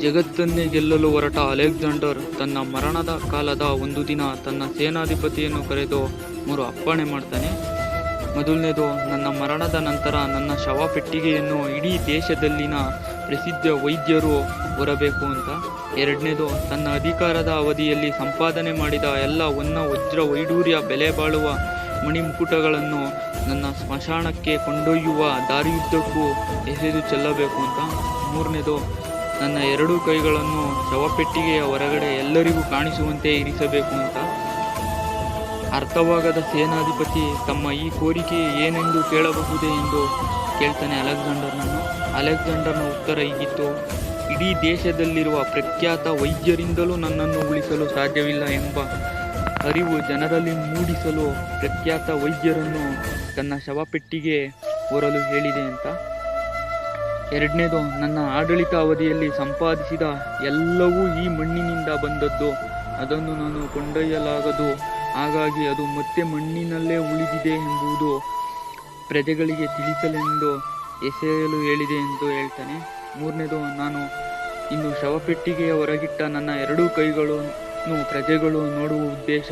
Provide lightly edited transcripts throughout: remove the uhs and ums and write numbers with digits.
ಜಗತ್ತನ್ನೇ ಗೆಲ್ಲಲು ಹೊರಟ ಅಲೆಕ್ಸಾಂಡರ್ ತನ್ನ ಮರಣದ ಕಾಲದ ಒಂದು ದಿನ ತನ್ನ ಸೇನಾಧಿಪತಿಯನ್ನು ಕರೆದು 3 ಅಪ್ಪಣೆ ಮಾಡ್ತಾನೆ. ಮೊದಲನೇದು, ನನ್ನ ಮರಣದ ನಂತರ ನನ್ನ ಶವಪೆಟ್ಟಿಗೆಯನ್ನು ಇಡೀ ದೇಶದಲ್ಲಿನ ಪ್ರಸಿದ್ಧ ವೈದ್ಯರು ಹೊರಬೇಕು ಅಂತ. ಎರಡನೇದು, ತನ್ನ ಅಧಿಕಾರದ ಅವಧಿಯಲ್ಲಿ ಸಂಪಾದನೆ ಮಾಡಿದ ಎಲ್ಲ ವಜ್ರ ವೈಡೂರ್ಯ ಬೆಲೆ ಬಾಳುವ ಮಣಿಮುಕುಟಗಳನ್ನು ನನ್ನ ಸ್ಮಶಾನಕ್ಕೆ ಕೊಂಡೊಯ್ಯುವ ದಾರಿಯುದ್ದಕ್ಕೂ ಎಸೆದು ಚೆಲ್ಲಬೇಕು ಅಂತ. ಮೂರನೇದು, ನನ್ನ 2 ಕೈಗಳನ್ನು ಶವಪೆಟ್ಟಿಗೆಯ ಹೊರಗಡೆ ಎಲ್ಲರಿಗೂ ಕಾಣಿಸುವಂತೆ ಇರಿಸಬೇಕು ಅಂತ. ಅರ್ಥವಾಗದ ಸೇನಾಧಿಪತಿ ತಮ್ಮ ಈ ಕೋರಿಕೆ ಏನೆಂದು ಕೇಳಬಹುದೇ ಎಂದು ಕೇಳ್ತಾನೆ ಅಲೆಕ್ಸಾಂಡರ್ನನ್ನು. ಅಲೆಕ್ಸಾಂಡರ್ನ ಉತ್ತರ ಹೀಗಿತ್ತು: ಇಡೀ ದೇಶದಲ್ಲಿರುವ ಪ್ರಖ್ಯಾತ ವೈದ್ಯರಿಂದಲೂ ನನ್ನನ್ನು ಉಳಿಸಲು ಸಾಧ್ಯವಿಲ್ಲ ಎಂಬ ಅರಿವು ಜನರಲ್ಲಿ ಮೂಡಿಸಲು ಪ್ರಖ್ಯಾತ ವೈದ್ಯರನ್ನು ತನ್ನ ಶವಪೆಟ್ಟಿಗೆ ಹೊರಲು ಹೇಳಿದೆ ಅಂತ. ಎರಡನೇದು, ನನ್ನ ಆಡಳಿತ ಅವಧಿಯಲ್ಲಿ ಸಂಪಾದಿಸಿದ ಎಲ್ಲವೂ ಈ ಮಣ್ಣಿನಿಂದ ಬಂದದ್ದು, ಅದನ್ನು ನಾನು ಕೊಂಡೊಯ್ಯಲಾಗದು, ಹಾಗಾಗಿ ಅದು ಮತ್ತೆ ಮಣ್ಣಿನಲ್ಲೇ ಉಳಿದಿದೆ ಎಂಬುದು ಪ್ರಜೆಗಳಿಗೆ ತಿಳಿಸಲೆಂದು ಎಸೆಯಲು ಹೇಳಿದೆ ಎಂದು ಹೇಳ್ತಾನೆ. ಮೂರನೇದು, ನಾನು ಇನ್ನು ಶವಪೆಟ್ಟಿಗೆಯ ಹೊರಗಿಟ್ಟ ನನ್ನ 2 ಕೈಗಳನ್ನು ಪ್ರಜೆಗಳು ನೋಡುವ ಉದ್ದೇಶ,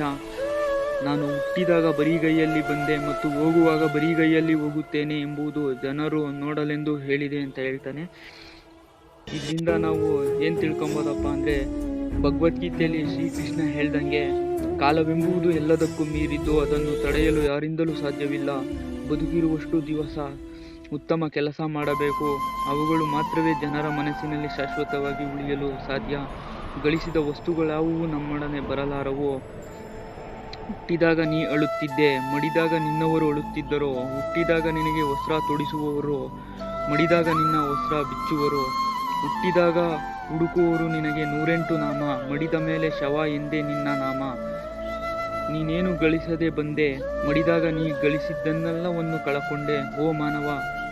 ನಾನು ಹುಟ್ಟಿದಾಗ ಬರಿಗೈಯಲ್ಲಿ ಬಂದೆ ಮತ್ತು ಹೋಗುವಾಗ ಬರಿಗೈಯಲ್ಲಿ ಹೋಗುತ್ತೇನೆ ಎಂಬುದು ಜನರು ನೋಡಲೆಂದು ಹೇಳಿದೆ ಅಂತ ಹೇಳ್ತಾನೆ. ಇದರಿಂದ ನಾವು ಏನು ತಿಳ್ಕೊಬೋದಪ್ಪ ಅಂದರೆ, ಭಗವದ್ಗೀತೆಯಲ್ಲಿ ಶ್ರೀಕೃಷ್ಣ ಹೇಳ್ದಂಗೆ ಕಾಲವೆಂಬುದು ಎಲ್ಲದಕ್ಕೂ ಮೀರಿದ್ದು, ಅದನ್ನು ತಡೆಯಲು ಯಾರಿಂದಲೂ ಸಾಧ್ಯವಿಲ್ಲ. ಬದುಕಿರುವಷ್ಟು ದಿವಸ ಉತ್ತಮ ಕೆಲಸ ಮಾಡಬೇಕು, ಅವುಗಳು ಮಾತ್ರವೇ ಜನರ ಮನಸ್ಸಿನಲ್ಲಿ ಶಾಶ್ವತವಾಗಿ ಉಳಿಯಲು ಸಾಧ್ಯ. ಗಳಿಸಿದ ವಸ್ತುಗಳ್ಯಾವುವು ನಮ್ಮೊಡನೆ ಬರಲಾರವು. ಹುಟ್ಟಿದಾಗ ನೀ ಅಳುತ್ತಿದ್ದೆ, ಮಡಿದಾಗ ನಿನ್ನವರು ಅಳುತ್ತಿದ್ದರು. ಹುಟ್ಟಿದಾಗ ನಿನಗೆ ವಸ್ತ್ರ ತೊಡಿಸುವವರು, ಮಡಿದಾಗ ನಿನ್ನ ವಸ್ತ್ರ ಬಿಚ್ಚುವರು. ಹುಟ್ಟಿದಾಗ ಹುಡುಕುವವರು ನಿನಗೆ 108 ನಾಮ, ಮಡಿದ ಮೇಲೆ ಶವ ಎಂದೇ ನಿನ್ನ ನಾಮ. ನೀನೇನು ಗಳಿಸದೆ ಬಂದೆ, ಮಡಿದಾಗ ನೀ ಗಳಿಸಿದ್ದನ್ನೆಲ್ಲವನ್ನು ಕಳಕೊಂಡೆ. ಓ ಮಾನವ,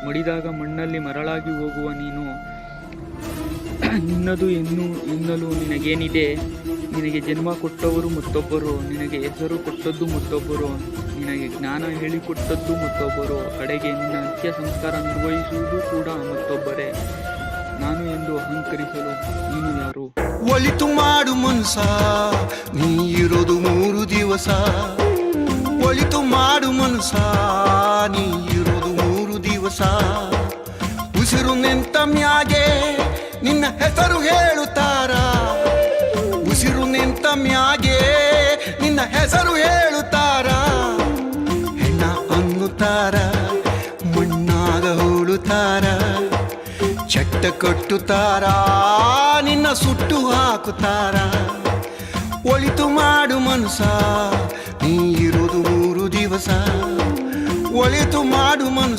ಮಡಿದಾಗ ಮಣ್ಣಲ್ಲಿ ಮರಳಾಗಿ ಹೋಗುವ ನೀನು. ನಿನ್ನದು ಎನ್ನಲು ನಿನಗೇನಿದೆ? ನಿನಗೆ ಜನ್ಮ ಕೊಟ್ಟವರು ಮತ್ತೊಬ್ಬರು, ನಿನಗೆ ಹೆಸರು ಕೊಟ್ಟದ್ದು ಮತ್ತೊಬ್ಬರು, ನಿನಗೆ ಜ್ಞಾನ ಹೇಳಿಕೊಟ್ಟದ್ದು ಮತ್ತೊಬ್ಬರು, ಕಡೆಗೆ ನಿನ್ನ ಅಂತ್ಯ ಸಂಸ್ಕಾರ ನಿರ್ವಹಿಸುವುದು ಕೂಡ ಮತ್ತೊಬ್ಬರೇ. ನಾನು ಎಂದು ಅಹಂಕರಿಸಲು ನೀನು ಯಾರು? ಒಳಿತು ಮಾಡು ಮನ್ಸ, ನೀ ಇರೋದು 3 ದಿವಸ. ಒಳಿತು ಮಾಡು ಮನ್ಸ, ನೀ ಇರೋದು 3 ದಿವಸ. ಉಸಿರು ನಿಂತ ಮ್ಯಾಗೆ ನಿನ್ನ ಹೆಸರು ಹೇಳುತ್ತಾರ. ಉಸಿರು ನಿಂತ ಮ್ಯಾಗೆ ನಿನ್ನ ಹೆಸರು ಹೇಳುತ್ತಾರ. ಹೆಣ್ಣ ಅನ್ನುತ್ತಾರ, ಮಣ್ಣಾಗ ಹೂಳುತ್ತಾರ. ಚಟ್ಟ ಕಟ್ಟುತ್ತಾರ, ನಿನ್ನ ಸುಟ್ಟು ಹಾಕುತ್ತಾರ. ಒಳಿತು ಮಾಡು ಮನ್ಸ, ನೀ ಇರೋದು 3 ದಿವಸ. ಒಳಿತು ಮಾಡು ಮನ್ಸ.